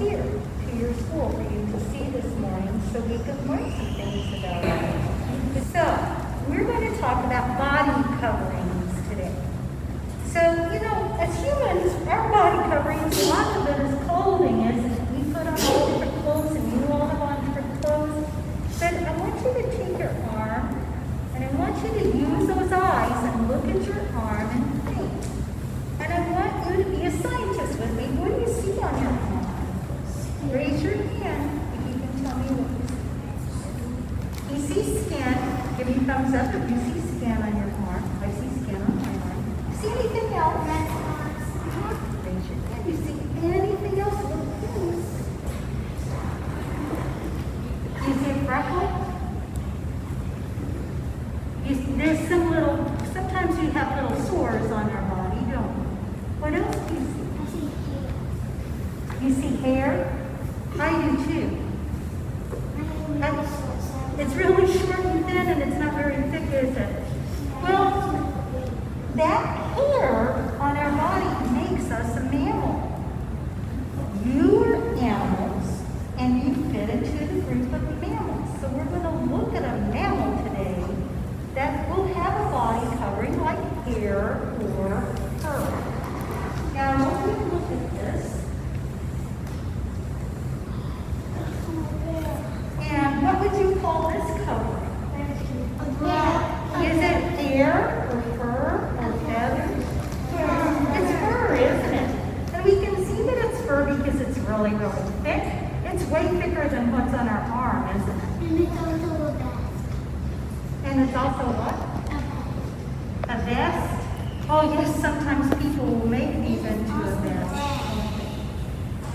here to your school for you to see this morning so we can learn some things about it. So, we're going to talk about body coverings today. So, as humans, our body coverings, a lot of it is clothing, isn't it? We put on all different clothes and you all have on different clothes. But I want you to take your arm and I want you to use those eyes and look at your arm and think. And I want you to be a scientist with me. What do you see on your arm? Raise your hand if you can tell me what you see. You see skin. Give me thumbs up if you see skin on your arm. I see skin on my arm. See anything else? Raise your hand. You see anything else? Look close. Do you see a freckle? There's some little, sometimes we have little sores on our body, don't we? What else do you see? I see hair. You see hair? I do too. It's really short and thin and it's not very thick, is it? Well, that hair on our body makes us a mammal. You are animals and you fit into the group of mammals. So we're going to look at a mammal today that will have a body covering like hair or fur. Now, when we look at this, and what would you call this covering? Is it hair or fur or feathers? It's fur, isn't it? And we can see that it's fur because it's really, really thick. It's way thicker than what's on our arm, isn't it? And it's also a vest. And it's also what? A vest? Oh yes, sometimes people will make these into a vest.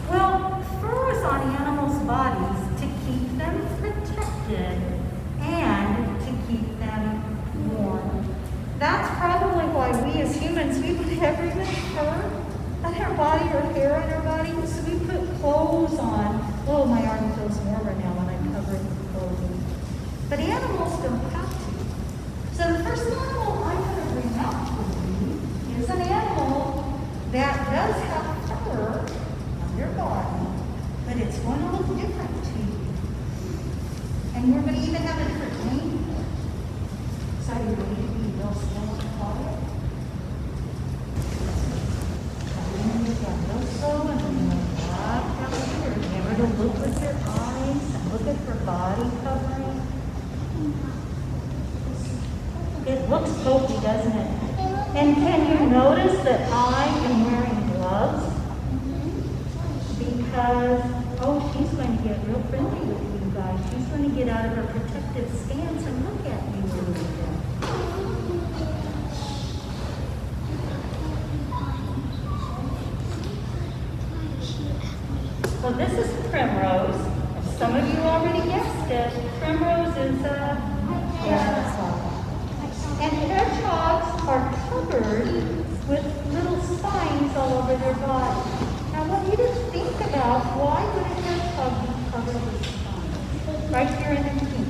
Well, fur is on animals' bodies to keep them protected and to keep them warm. That's probably why we as humans, we would have even fur on our body or hair on our body. So we put clothes on. Oh, my arm feels warmer now when I cover it with clothing. But animals don't have to. So the first animal I'm going to bring out for you is an animal that does have fur on their body, but it's going to look different to you. And we're going to even have a different name for it. So are you ready to be real slow and quiet? Real slow and then walk out here. Remember to look with your eyes and look at her body covering. It looks bulky, doesn't it? And can you notice that I am wearing gloves? Because, oh, she's going to get real friendly with you guys. She's going to get out of her protective stance and look at you a little bit. Well, this is primrose. Some of you already guessed it. Primrose is a hedgehog. And hedgehogs are covered with little spines all over their body. Now I want you to think about why would a hedgehog be covered with spines? Right here in the pink.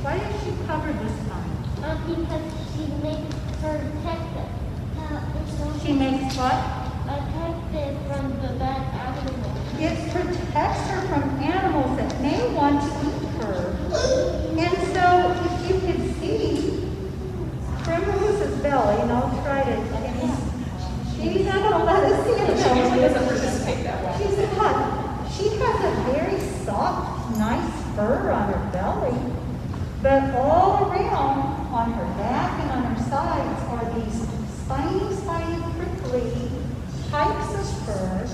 Why is she covered with spines? Because she makes her protected. She makes what? Protected from the bad animals. It protects her from animals that may want to eat her. And so if you can see, Primrose's belly, and I'll try to, she's not going to let us see it. She doesn't participate that way. She's not. She has a very soft, nice fur on her belly, but all around, on her back and on her sides, are these spiny, prickly types of fur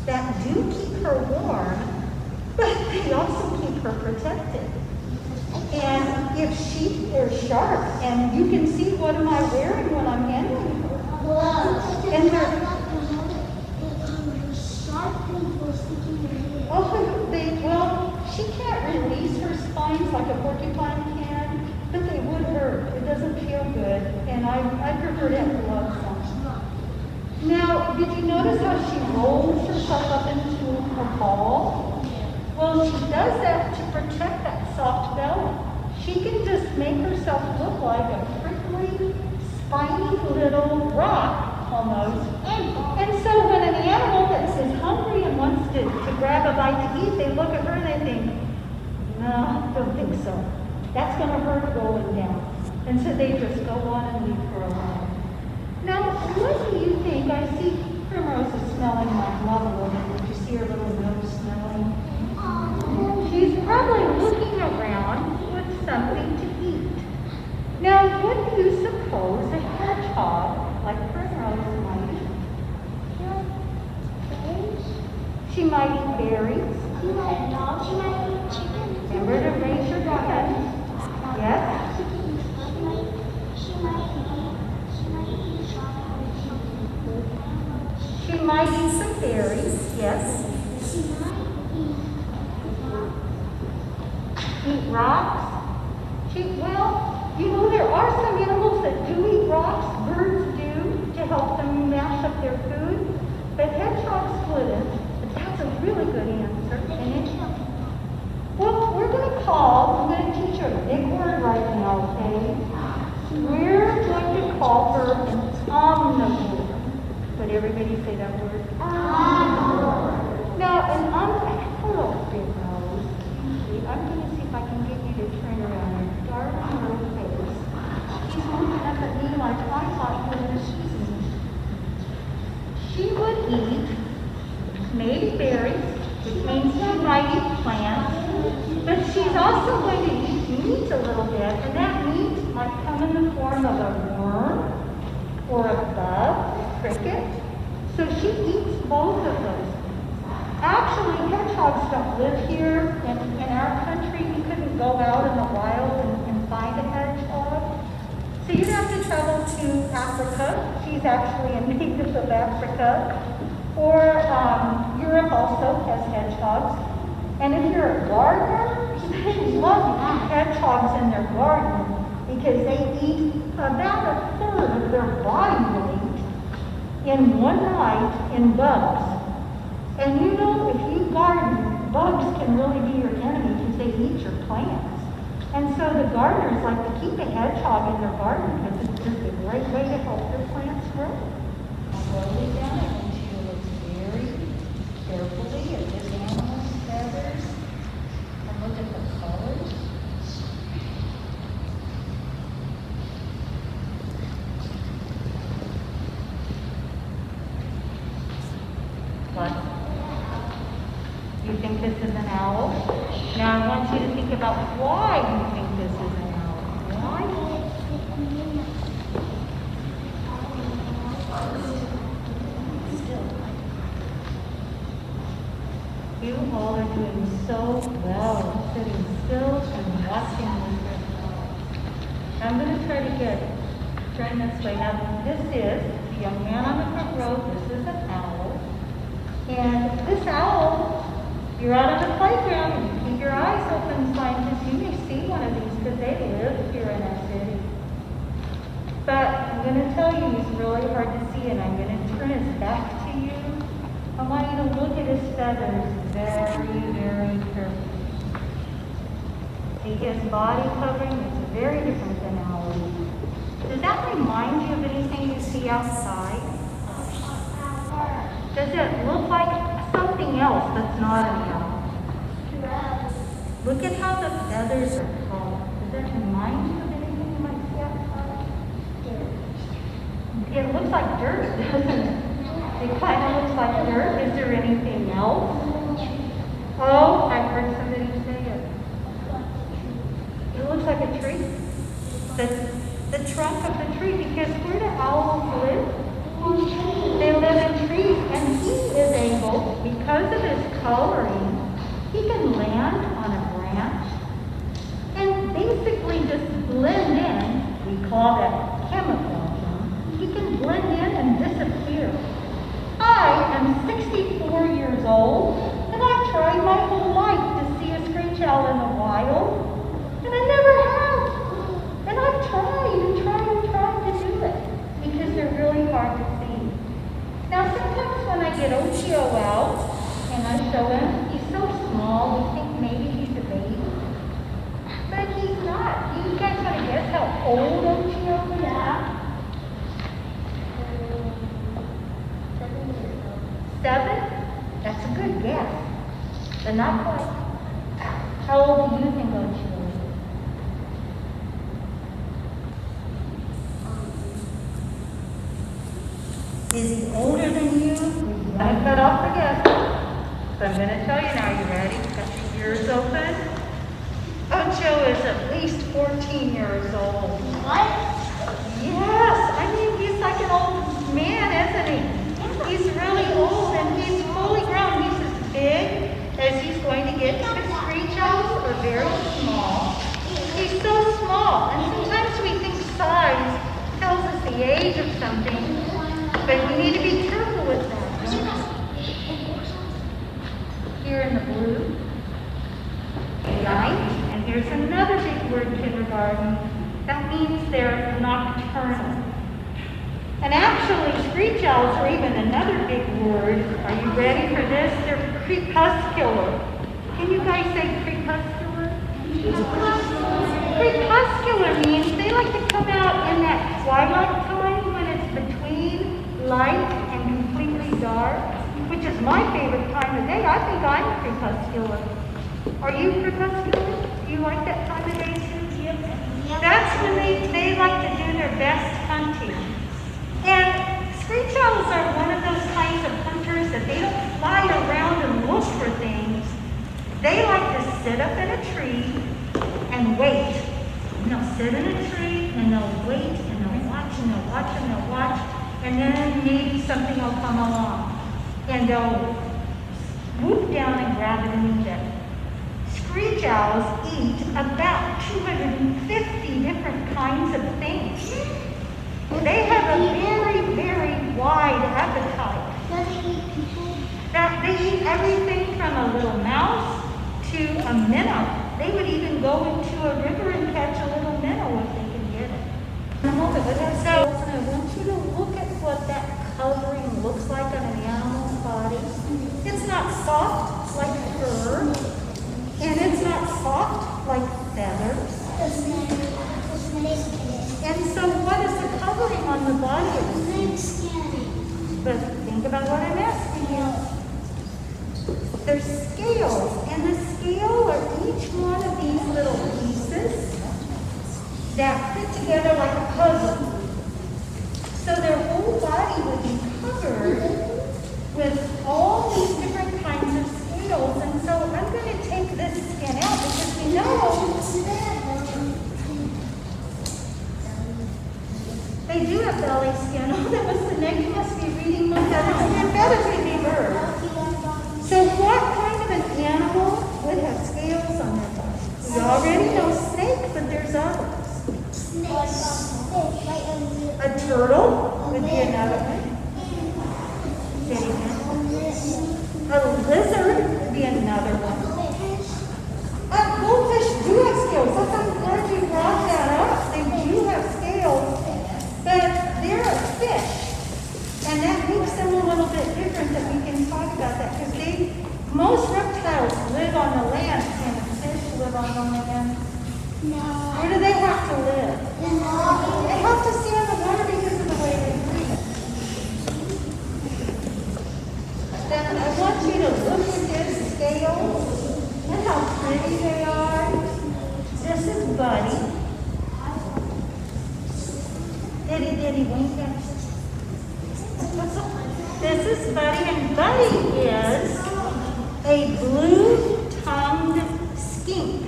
that do keep her warm, but they also keep her protected. And if she is sharp, and you can see what am I wearing when I'm handling her. And they're well, she can't release her spines like a porcupine can, but they would hurt. It doesn't feel good, and I prefer to have gloves on. Now, did you notice how she rolls herself up into a ball? Well, she does that to protect that soft belly. She can just make herself look like a prickly, spiny little rock almost. And so when an animal is hungry and wants to grab a bite to eat, they look at her and they think, no, don't think so. That's going to hurt going down. And so they just go on and leave her alone. Now, what do you think? I see Primrose is smelling my glove a little bit. Did you see her little nose smelling? She's probably looking around with something to eat. Now, what do you suppose a hedgehog like Primrose might eat? She might eat berries. She might eat chicken. Remember to raise your hand. Yes? She might eat some berries. Yes? Eat rocks. Well, you know, there are some animals that do eat rocks. Birds do to help them mash up their food. But hedgehogs wouldn't. But that's a really good answer. And it, well, we're going to I'm going to teach her a big word right now, okay? We're going to call her an omnivore. Would everybody say that word? Omnivore. Now, an omnivore, hello, big nose. I'm going to see if I can get you to turn around your dark little face. She's looking up at me like I thought you were She would eat maybe berries, which means she might eat plants, but she's also going to eat meat a little bit, and that meat might come in the form of a worm or a bug, a cricket. So she eats both of those. Actually, hedgehogs don't live here in our country. You couldn't go out in the wild and find a hedgehog. So you'd have to travel to Africa. She's actually a native of Africa. Or Europe also has hedgehogs. And if you're a gardener, they love to eat hedgehogs in their garden because they eat about a third of their body weight in one night in bugs. And you know, if you garden, bugs can really be your enemy because they eat your plants. And so the gardeners like to keep a hedgehog in their garden because it's just a great way to help their plants grow. I'll slowly down it and she looks very carefully at this animal's feathers and look at the colors. What? You think this is an owl? Now I want you to think about why you think this is an owl. Why? You all are doing so well, sitting still and watching with your eyes. I'm going to try to turn this way. Now this is the young man on the front row. This is an owl. And this owl, you're out on the playground and you keep your eyes open, scientists, you may see one of these because they live here in our city. But I'm going to tell you he's really hard to see and I'm going to turn his back to you. I want you to look at his feathers very, very carefully. See his body covering is very different than ours. Does that remind you of anything you see outside? Does it look like something else that's not an owl? Look at how the feathers are colored. Does that remind you of anything you might see outside? Dirt. It looks like dirt, doesn't it? It kind of looks like dirt. Is there anything else? Oh, I heard somebody say it. It looks like a tree. The trunk of the tree, because where do owls live? They live in trees, and he is able, because of his coloring, he can land on a branch and basically just blend in. We call that camouflaging. He can blend in and disappear. I am 64 years old, and I've tried my whole life to see a screech owl in the wild, and I never have. And I've tried and tried and tried to do it because they're really hard to see. Now, sometimes when I get Ochio out and I show him, he's so small, we think maybe he's a baby. But he's not. You guys want to guess how old Ochio is? 7? That's a good guess, but not quite. How old do you think Ocho is? Is he older than you? I cut off the guess. So I'm going to tell you now. You ready? Got your ears open? Ocho is at least 14 years old. What? Yes, I mean, he's like an old man, isn't he? He's really old and he's fully grown. He's as big as he's going to get. The screech owls are very small. He's so small, and sometimes we think size tells us the age of something, but we need to be careful with that. Here in the blue, light, and here's another big word in kindergarten. That means they're nocturnal. And actually, screech owls are even another big word. Are you ready for this? They're crepuscular. Can you guys say crepuscular? Crepuscular means they like to come out in that twilight time when it's between light and completely dark, which is my favorite time of day. I think I'm crepuscular. Are you crepuscular? Do you like that time of day too? That's when they like to do their best hunting. And screech owls are one of those kinds of hunters that they don't fly around and look for things. They like to sit up in a tree and wait. And they'll sit in a tree and they'll wait and they'll watch and they'll watch and they'll watch, and then maybe something will come along and they'll swoop down and grab it and eat it. Screech owls eat about 250 different kinds of things. They have a very, very wide appetite. Does it eat people? They eat everything from a little mouse to a minnow. They would even go into a river and catch a little minnow if they could get it. So I want you to look at what that covering looks like on an animal's body. It's not soft like fur, and it's not soft like feathers. And so what is the covering on the body? But think about what I'm asking you. There's scales, and the scale are each one of these little pieces that fit together like a puzzle. So their whole body would be covered with all these different kinds of scales. And so I'm going to take this skin out because we know they do have belly skin. Oh, that was the next. You must be reading my feathers. Your feathers would be birds. So what kind of an animal would have scales on their body? We already know snake, but there's others. A turtle would be another one. A lizard would be another one. Goldfish do have scales. I'm glad you brought that up. They do have scales. But they're a fish, and that makes them a little bit different that we can talk about that because most reptiles live on the land and fish live on the land. No. Where do they have to live? They have to stay on the water because of the way they breathe. Then I want you to look at his scales and how pretty they are. This is Buddy. Diddy wink at you. This is Buddy, and Buddy is a blue-tongued skink.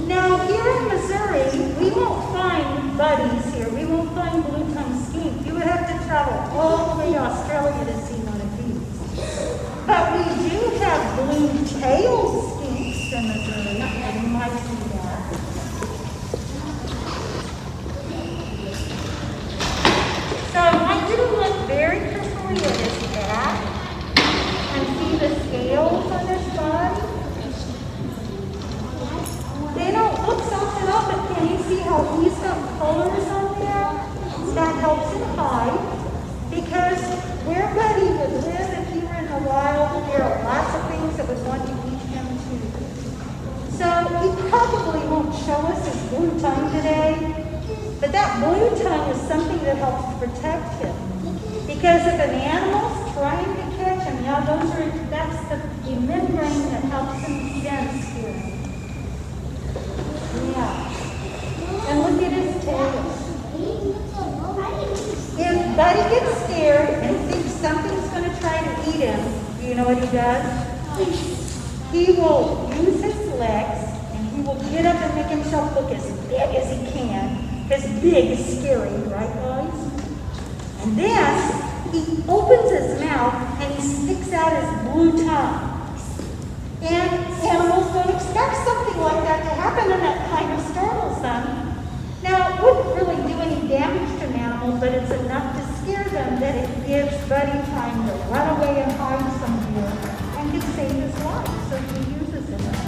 Now, here in Missouri, we won't find buddies here. We won't find blue-tongued skink. You would have to travel all the way to Australia to see one of these. But we do have blue-tailed skinks in Missouri, and you might see that. So I want you to look very carefully at his back and see the scales on his body. They don't look soft at all, but can you see how he's got colors on there? That helps him hide, because where Buddy would live if he were in the wild, there are lots of things that would want to eat him too. So he probably won't show us his blue tongue today, but that blue tongue is something that helps protect him. Because if an animal trying to catch him. Yeah, that's the membrane that helps him sense hearing. Yeah. And look at his tail. If Buddy gets scared and thinks something's going to try to eat him, do you know what he does? He will use his legs and he will get up and make himself look as big as he can. Because big is scary, right, guys? And then he opens his mouth and he sticks out his blue tongue. And animals don't expect something like that to happen, and that kind of startles them. Now, it wouldn't really do any damage to an animal, but it's enough to scare them that it gives Buddy time to run away and hide somewhere and could save his life, so he uses it.